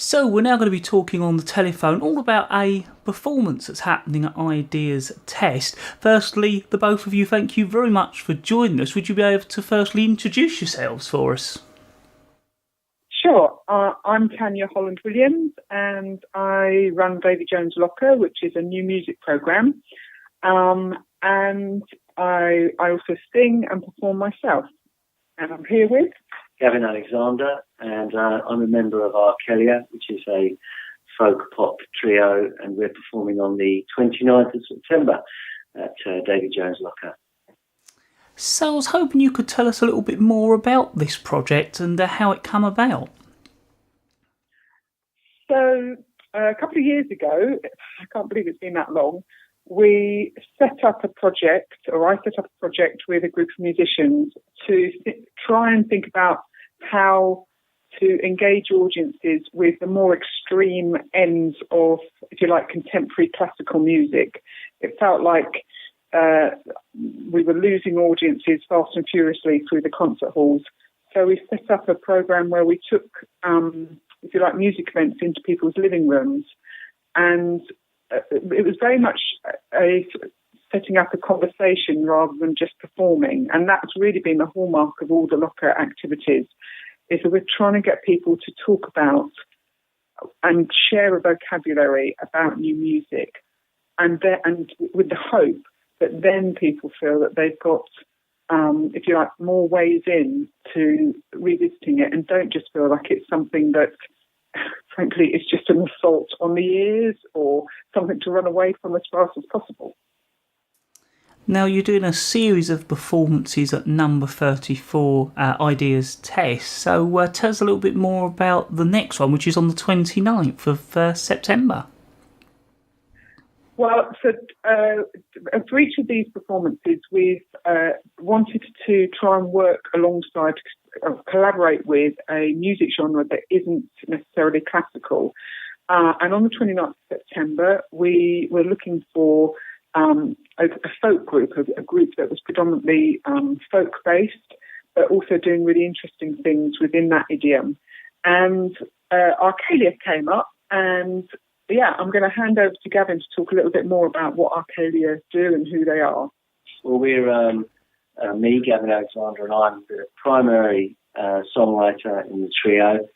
So we're now going to be talking on the telephone all about a performance that's happening at Ideas Test. Firstly, the both of you, thank you very much for joining us. Would you be able to firstly introduce yourselves for us? Sure. I'm Tania Holland Williams, and I run Davy Jones Locker, which is a new music programme. And I also sing and perform myself. And I'm here with Gavin Alexander, and I'm a member of Arcelia, which is a folk pop trio, and we're performing on the 29th of September at Davy Jones Locker. So I was hoping you could tell us a little bit more about this project and how it came about. So a couple of years ago, I can't believe it's been that long, we set up a project, or I set up a project with a group of musicians to try and think about how to engage audiences with the more extreme ends of, if you like, contemporary classical music. It felt like we were losing audiences fast and furiously through the concert halls. So we set up a program where we took, if you like, music events into people's living rooms. And it was very much a setting up a conversation rather than just performing. And that's really been the hallmark of all the Locker activities, is that we're trying to get people to talk about and share a vocabulary about new music. And with the hope that then people feel that they've got, if you like, more ways in to revisiting it, and don't just feel like it's something that, frankly, is just an assault on the ears or something to run away from as fast as possible. Now, you're doing a series of performances at number 34 Ideas Test. So tell us a little bit more about the next one, which is on the 29th of September. Well, so for each of these performances, we've wanted to try and work alongside, collaborate with a music genre that isn't necessarily classical. And on the 29th of September, we were looking for a folk group, a group that was predominantly folk-based, but also doing really interesting things within that idiom. And Arcelia came up, and yeah, I'm going to hand over to Gavin to talk a little bit more about what Arcelia do and who they are. Well, we're me, Gavin Alexander, and I'm the primary songwriter in the trio,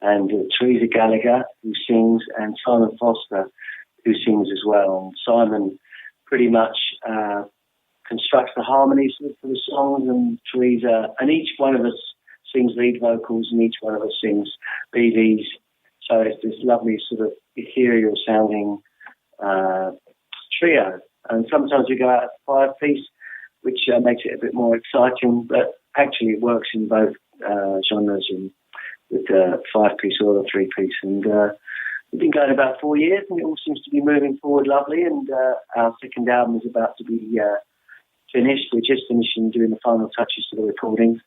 and Teresa Gallagher, who sings, and Simon Foster, who sings as well. And Simon pretty much constructs the harmonies for the songs, and Teresa, and each one of us sings lead vocals, and each one of us sings BVs. So it's this lovely sort of ethereal sounding trio. And sometimes we go out 5-piece, which makes it a bit more exciting, but actually it works in both genres, and with 5-piece or a 3-piece. And we've been going about 4 years, and it all seems to be moving forward lovely. And our second album is about to be finished. We're just finishing doing the final touches to the recordings,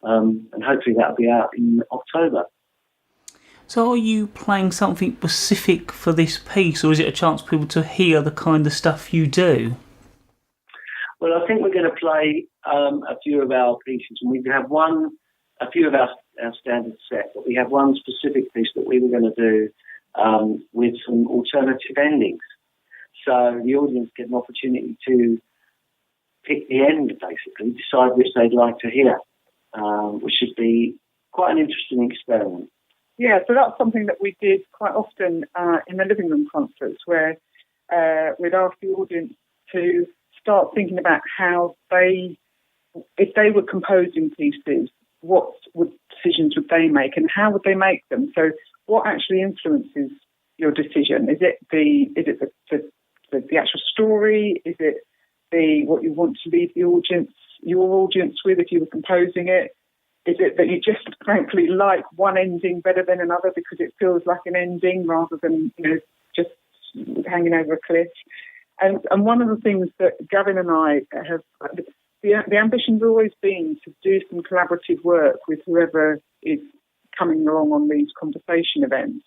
and hopefully that'll be out in October. So are you playing something specific for this piece, or is it a chance for people to hear the kind of stuff you do? Well, I think we're going to play a few of our pieces, and we have a few of our standard set, but we have one specific piece that we were going to do with some alternative endings. So the audience get an opportunity to pick the end, basically, decide which they'd like to hear, which should be quite an interesting experiment. Yeah, so that's something that we did quite often in the living room concerts, where we'd ask the audience to start thinking about how if they were composing pieces, what decisions would they make, and how would they make them? So what actually influences your decision? Is it the actual story? Is it what you want to leave your audience with if you were composing it? Is it that you just frankly like one ending better than another because it feels like an ending rather than, just hanging over a cliff? And one of the things that Gavin and I have, the ambition's always been to do some collaborative work with whoever is coming along on these conversation events.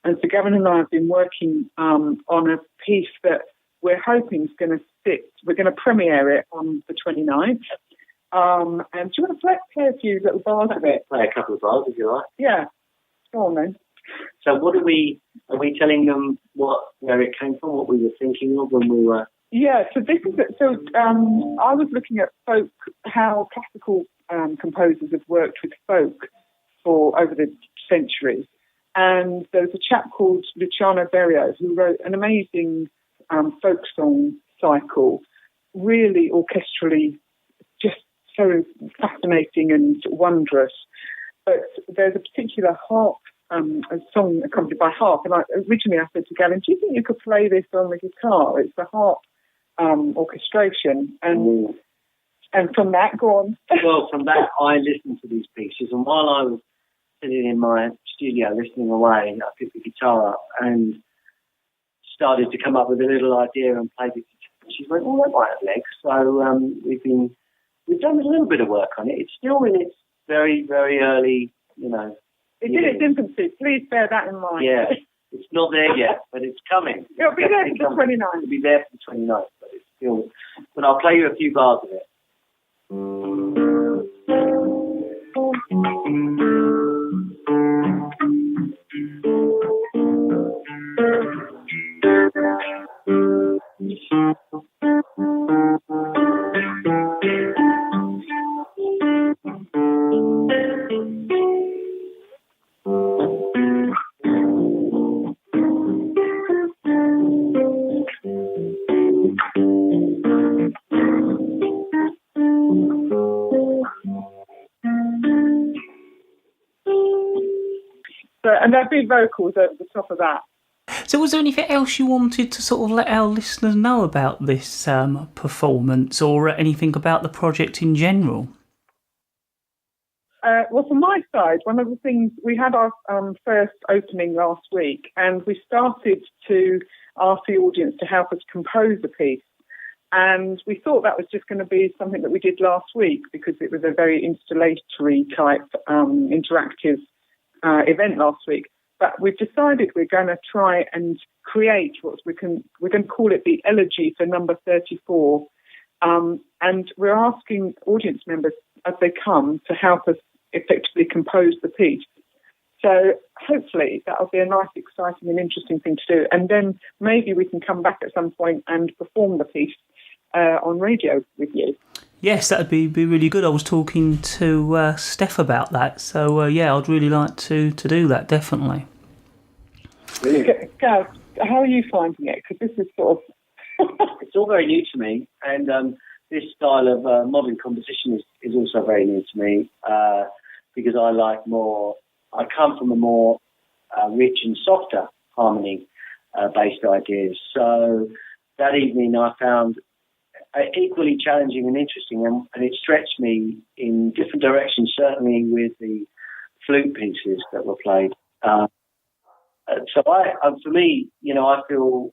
And so Gavin and I have been working on a piece that we're hoping is going to sit. We're going to premiere it on the 29th. And do you want to play a few little bars of it? Play a couple of bars if you like. Yeah. Go on then. So are we telling them where it came from, what we were thinking of when we were? Yeah, so I was looking at folk, how classical composers have worked with folk over the centuries. And there was a chap called Luciano Berio who wrote an amazing folk song cycle, really orchestrally, just so fascinating and wondrous. But there's a particular harp, a song accompanied by harp. And originally I said to Gavin, do you think you could play this on the guitar? It's the harp orchestration. And from that, go on. Well, from that, I listened to these pieces. And while I was sitting in my studio listening away, I picked the guitar up and started to come up with a little idea and played it. She went, "Oh, that might have legs." So we've done a little bit of work on it. It's still in its very, very early, It's in its infancy. Please bear that in mind. Yeah, it's not there yet, but it's coming. It'll be there for the 29th. It'll be there for the 29th, but it's still. But I'll play you a few bars of it. And there'd be vocals over the top of that. So was there anything else you wanted to sort of let our listeners know about this performance, or anything about the project in general? Well, from my side, one of the things, we had our first opening last week, and we started to ask the audience to help us compose a piece. And we thought that was just going to be something that we did last week, because it was a very installatory type interactive event last week. But we've decided we're going to try and create we're going to call it the Elegy for number 34. And we're asking audience members as they come to help us effectively compose the piece. So hopefully that'll be a nice, exciting and interesting thing to do. And then maybe we can come back at some point and perform the piece on radio with you. Yes, that would be really good. I was talking to Steph about that. So, I'd really like to do that, definitely. Brilliant. Gav, how are you finding it? Because this is sort of... It's all very new to me. And this style of modern composition is also very new to me because I come from a more rich and softer harmony-based ideas. So that evening I found equally challenging and interesting, and it stretched me in different directions, certainly with the flute pieces that were played. So for me, I feel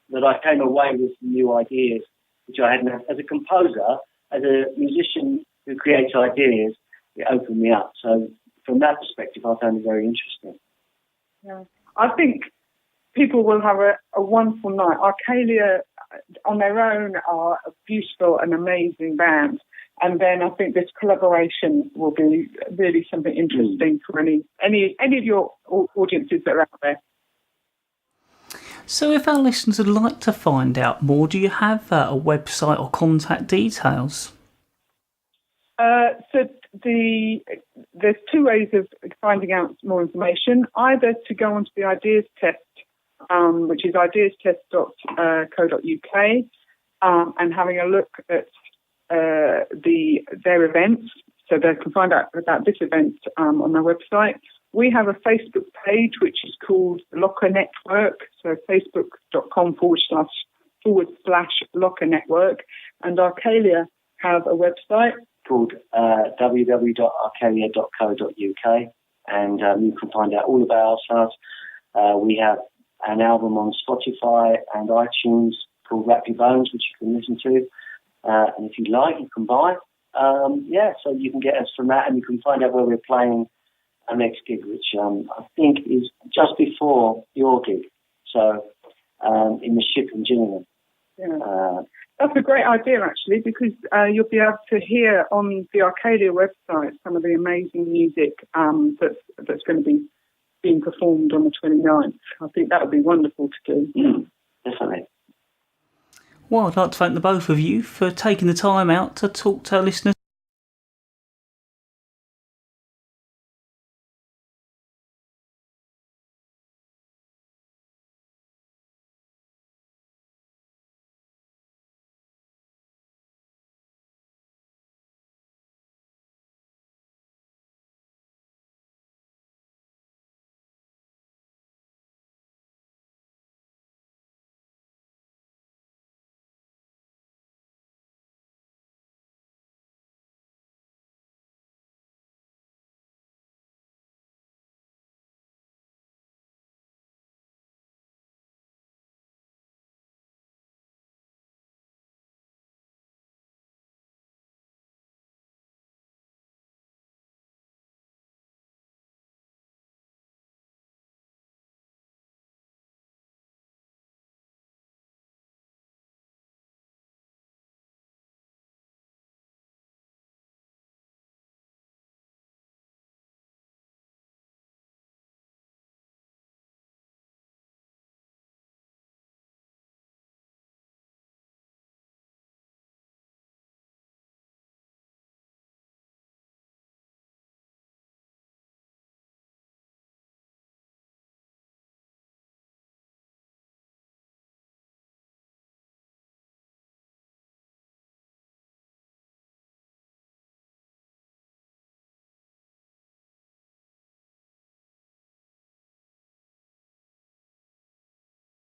that I came away with some new ideas, which I hadn't. As a composer, as a musician who creates ideas, it opened me up. So from that perspective, I found it very interesting. Yeah, I think people will have a wonderful night. Arcelia, on their own, are a beautiful and amazing band. And then I think this collaboration will be really something interesting for any of your audiences that are out there. So if our listeners would like to find out more, do you have a website or contact details? So there's two ways of finding out more information. Either to go onto the Ideas Test, which is ideastest.co.uk, and having a look at their events, so they can find out about this event on their website. We have a Facebook page which is called Locker Network, so facebook.com/Locker Network, and Arcelia have a website called www.arcelia.co.uk, and you can find out all about ourselves. We have an album on Spotify and iTunes called Wrap Your Bones, which you can listen to. And if you like, you can buy. So you can get us from that, and you can find out where we're playing our next gig, which I think is just before your gig. So in the Ship in Gillingham. Yeah. That's a great idea, actually, because you'll be able to hear on the Arcelia website some of the amazing music that's going to be being performed on the 29th. I think that would be wonderful to do. Definitely. Well, I'd like to thank the both of you for taking the time out to talk to our listeners